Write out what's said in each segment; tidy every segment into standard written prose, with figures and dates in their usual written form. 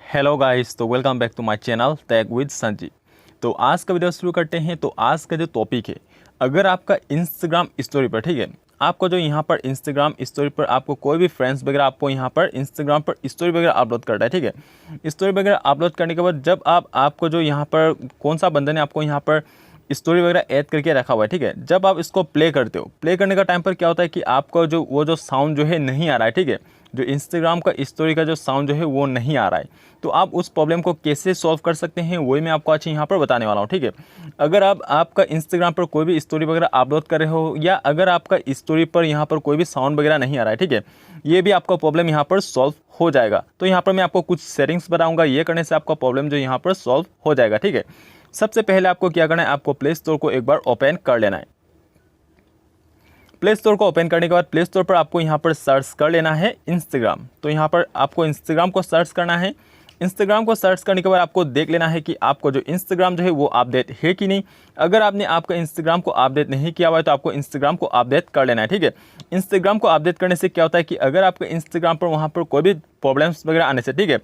Hello guys, तो welcome back to my channel tech with Sanjeev. तो आज का वीडियो शुरू करते हैं। तो आज का जो टॉपिक है, अगर आपका इंस्टाग्राम स्टोरी पर, ठीक है, आपको जो यहाँ पर इंस्टाग्राम स्टोरी पर आपको कोई भी फ्रेंड्स वगैरह आपको यहाँ पर इंस्टाग्राम पर स्टोरी वगैरह अपलोड करता है, ठीक है। स्टोरी वगैरह अपलोड करने के बाद जब आपको जो यहाँ पर कौन सा बंदे ने आपको यहाँ पर स्टोरी वगैरह ऐड करके रखा हुआ है, ठीक है, जब आप इसको प्ले करते हो, प्ले करने का टाइम पर क्या होता है कि आपको जो वो जो साउंड जो है नहीं आ रहा है, ठीक है, जो इंस्टाग्राम का स्टोरी का जो साउंड जो है वो नहीं आ रहा है। तो आप उस प्रॉब्लम को कैसे सॉल्व कर सकते हैं वही मैं आपको आज यहाँ पर बताने वाला हूँ, ठीक है। अगर आपका इंस्टाग्राम पर कोई भी स्टोरी वगैरह अपलोड कर रहे हो या अगर आपका स्टोरी पर यहाँ पर कोई भी साउंड वगैरह नहीं आ रहा है, ठीक है, ये भी आपका प्रॉब्लम यहाँ पर सॉल्व हो जाएगा। तो यहाँ पर मैं आपको कुछ सेटिंग्स बताऊँगा, ये करने से आपका प्रॉब्लम जो यहाँ पर सॉल्व हो जाएगा, ठीक है। सबसे पहले आपको क्या करना है, आपको प्ले स्टोर को एक बार ओपन कर लेना है। प्ले स्टोर को ओपन करने के बाद प्ले स्टोर पर आपको यहाँ पर सर्च कर लेना है इंस्टाग्राम। तो यहाँ पर आपको इंस्टाग्राम को सर्च करना है। इंस्टाग्राम को सर्च करने के बाद आपको देख लेना है कि आपको जो इंस्टाग्राम जो है वो अपडेट है कि नहीं। अगर आपने आपका इंस्टाग्राम को अपडेट नहीं किया हुआ है तो आपको इंस्टाग्राम को अपडेट कर लेना है, ठीक है। इंस्टाग्राम को अपडेट करने से क्या होता है कि अगर आपके इंस्टाग्राम पर वहाँ पर कोई भी प्रॉब्लम्स वगैरह आने से, ठीक है,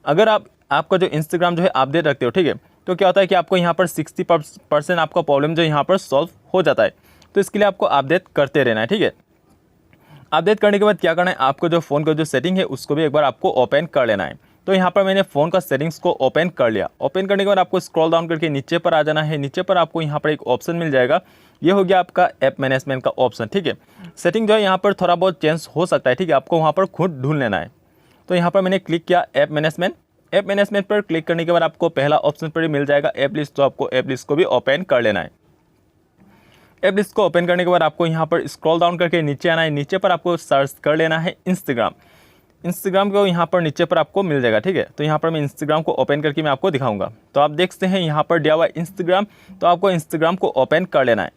अगर आपका जो इंस्टाग्राम जो है अपडेट रखते हो, ठीक है, तो क्या होता है कि आपको यहाँ पर 60% आपका प्रॉब्लम जो यहाँ पर सॉल्व हो जाता है। तो इसके लिए आपको अपडेट करते रहना है, ठीक है। अपडेट करने के बाद क्या करना है, आपको जो फ़ोन का जो सेटिंग है उसको भी एक बार आपको ओपन कर लेना है। तो यहाँ पर मैंने फ़ोन का सेटिंग्स को ओपन कर लिया। ओपन करने के बाद आपको स्क्रॉल डाउन करके नीचे पर आ जाना है। नीचे पर आपको यहाँ पर एक ऑप्शन मिल जाएगा, ये हो गया आपका ऐप मैनेजमेंट का ऑप्शन, ठीक है। सेटिंग जो है यहाँ पर थोड़ा बहुत चेंज हो सकता है, ठीक है, आपको वहाँ पर खुद ढूंढ लेना है। तो यहाँ पर मैंने क्लिक किया ऐप मैनेजमेंट। ऐप मैनेजमेंट पर क्लिक करने के बाद आपको पहला ऑप्शन पर ही मिल जाएगा ऐप लिस्ट। तो आपको ऐप लिस्ट को भी ओपन कर लेना है। ऐप लिस्ट को ओपन करने के बाद आपको यहाँ पर स्क्रॉल डाउन करके नीचे आना है। नीचे पर आपको सर्च कर लेना है इंस्टाग्राम। इंस्टाग्राम को यहाँ पर नीचे पर आपको मिल जाएगा, ठीक है। तो यहाँ पर मैं इंस्टाग्राम को ओपन करके मैं आपको दिखाऊंगा। तो आप देखते हैं यहाँ पर दिया हुआ है इंस्टाग्राम। तो आपको इंस्टाग्राम को ओपन कर लेना है।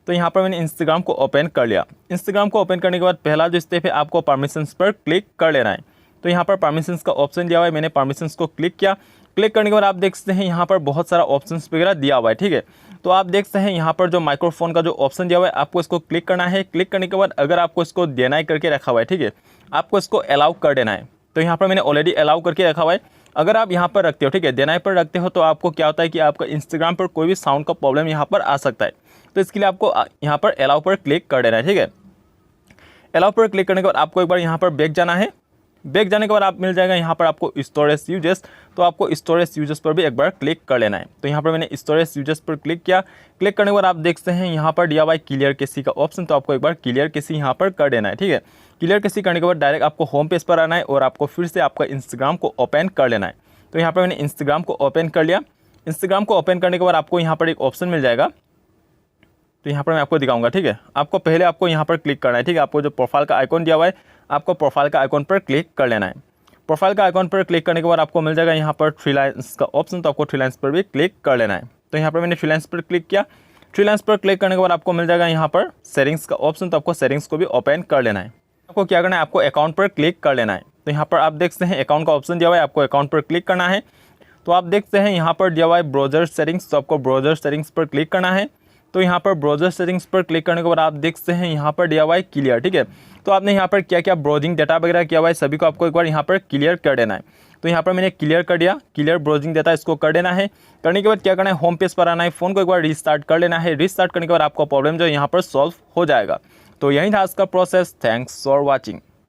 तो यहाँ पर मैंने इंस्टाग्राम को ओपन कर लिया। इंस्टाग्राम को ओपन करने के बाद पहला जो स्टेप है, आपको परमिशंस पर क्लिक कर लेना है। तो यहाँ पर परमिशंस का ऑप्शन दिया हुआ है, मैंने परमिशंस को क्लिक किया। क्लिक करने के बाद आप देख सकते हैं यहाँ पर बहुत सारा ऑप्शंस वगैरह दिया हुआ है, ठीक है। तो आप देख सकते हैं यहाँ पर जो माइक्रोफोन का जो ऑप्शन दिया हुआ है, आपको इसको क्लिक करना है। क्लिक करने के बाद अगर आपको इसको देना करके रखा हुआ है, ठीक है, आपको इसको अलाउ कर देना है। तो यहाँ पर मैंने ऑलरेडी अलाउ करके रखा हुआ है। अगर आप यहाँ पर रखते हो, ठीक है, देना पर रखते हो, तो आपको क्या होता है कि आपका इंस्टाग्राम पर कोई भी साउंड का प्रॉब्लम यहाँ पर आ सकता है। तो इसके लिए आपको यहाँ पर अलाउ पर क्लिक कर देना है, ठीक है। अलाउ पर क्लिक करने के बाद आपको एक बार यहाँ पर बैक जाना है। बैक जाने के बाद आप मिल जाएगा यहाँ पर आपको स्टोरेज यूजेस। तो आपको स्टोरेज यूजेस पर भी एक बार क्लिक कर लेना है। तो यहाँ पर मैंने स्टोरेज यूजेस पर क्लिक किया। क्लिक करने के बाद आप देखते हैं यहाँ पर दिया हुआ है क्लियर केसी का ऑप्शन। तो आपको एक बार क्लियर केसी यहाँ पर कर देना है, ठीक है। क्लियर केसी करने के बाद डायरेक्ट आपको होम पेज पर आना है और आपको फिर से आपका इंस्टाग्राम को ओपन कर लेना है। तो यहाँ पर मैंने इंस्टाग्राम को ओपन कर लिया। इंस्टाग्राम को ओपन करने के बाद आपको यहाँ पर एक ऑप्शन मिल जाएगा। तो यहाँ पर मैं आपको दिखाऊंगा, ठीक है। आपको पहले आपको यहाँ पर क्लिक करना है, ठीक है। आपको जो प्रोफाइल का आइकॉन दिया हुआ है, आपको प्रोफाइल का आइकॉन पर क्लिक कर लेना है। प्रोफाइल का आइकॉन पर क्लिक करने के बाद आपको मिल जाएगा यहाँ पर थ्री लाइन्स का ऑप्शन। तो आपको थ्री लाइन्स पर भी क्लिक कर लेना है। तो यहाँ पर मैंने थ्री लाइन्स पर क्लिक किया। थ्री लाइन्स पर क्लिक करने के बाद आपको मिल जाएगा यहाँ पर सेटिंग्स का ऑप्शन। तो आपको सेटिंग्स को भी ओपन कर लेना है। आपको क्या करना है, आपको अकाउंट पर क्लिक कर लेना है। तो यहाँ पर आप देख सकते हैं अकाउंट का ऑप्शन दिया हुआ है, आपको अकाउंट पर क्लिक करना है। तो आप देखते हैं यहाँ पर दिया हुआ है ब्राउज़र सेटिंग्स। तो आपको ब्राउज़र सेटिंग्स पर क्लिक करना है। तो यहाँ पर ब्राउज़र सेटिंग्स पर क्लिक करने के बाद आप देख सकते हैं यहाँ पर दिया हुआ है क्लियर, ठीक है। तो आपने यहाँ पर क्या क्या ब्राउजिंग डाटा वगैरह किया हुआ है सभी को आपको एक बार यहाँ पर क्लियर कर देना है। तो यहाँ पर मैंने क्लियर कर दिया। क्लियर ब्राउजिंग डाटा इसको कर देना है। करने के बाद क्या करना है, होम पेज पर आना है, फ़ोन को एक बार रीस्टार्ट कर लेना है। रीस्टार्ट करने के बाद आपका प्रॉब्लम जो है यहाँ पर सॉल्व हो जाएगा। तो यही था आज का प्रोसेस। Thanks for watching.